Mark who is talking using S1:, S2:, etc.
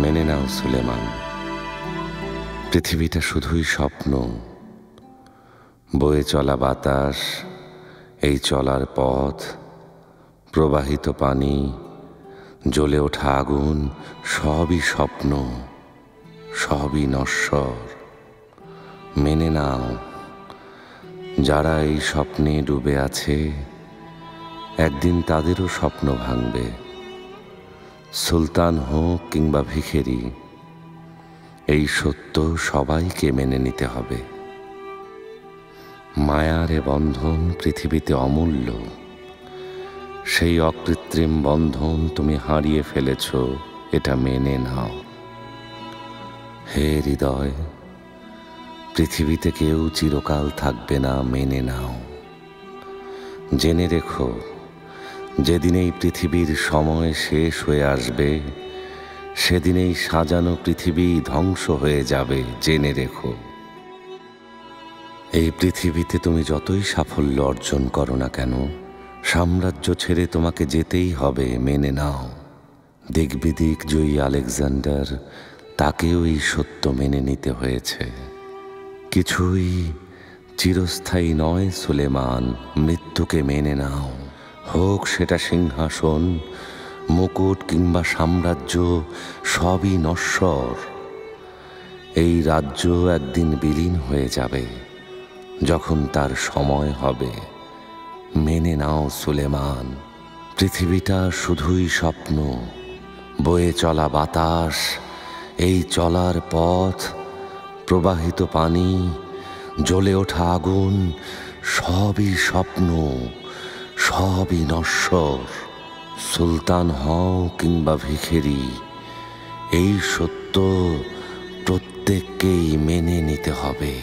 S1: মেনে নাও সুলেমান, পৃথিবীটা শুধুই স্বপ্ন। বয়ে চলা বাতাস, এই চলার পথ, প্রবাহিত পানি, জ্বলে ওঠা আগুন, সবই স্বপ্ন, সবই নশ্বর। মেনে নাও, যারা এই স্বপ্নে ডুবে আছে একদিন তাদেরও স্বপ্ন ভাঙবে। সুলতান হোক কিংবা ভিখেরি, এই সত্য সবাইকে মেনে নিতে হবে। মায়ার এ বন্ধন পৃথিবীতে অমূল্য, সেই অকৃত্রিম বন্ধন তুমি হারিয়ে ফেলেছ, এটা মেনে নাও। হে হৃদয়, পৃথিবীতে কেউ চিরকাল থাকবে না, মেনে নাও। জেনে রেখো, যেদিন এই পৃথিবীর সময় শেষ হয়ে আসবে সেদিনেই সাজানো পৃথিবী ধ্বংস হয়ে যাবে, জেনে রেখো। এই পৃথিবীতে তুমি যতই সাফল্য অর্জন করো না কেন, সাম্রাজ্য ছেড়ে তোমাকে যেতেই হবে, মেনে নাও। দিগ্বিদিক জয়ী আলেকজান্ডার, তাকেও এই সত্য মেনে নিতে হয়েছে। কিছুই চিরস্থায়ী নয় সুলেমান, মৃত্যুকে মেনে নাও। হোক সেটা সিংহাসন, মুকুট কিংবা সাম্রাজ্য, সবই নশ্বর। এই রাজ্য একদিন বিলীন হয়ে যাবে, যখন তার সময় হবে। মেনে নাও সুলেমান, পৃথিবীটা শুধুই স্বপ্ন। বয়ে চলা বাতাস, এই চলার পথ, প্রবাহিত পানি, জ্বলে ওঠা আগুন, সবই স্বপ্ন, সবই নশ্বর। সুলতান হও কিংবা ভিখেরি, এই সত্য প্রত্যেককেই মেনে নিতে হবে।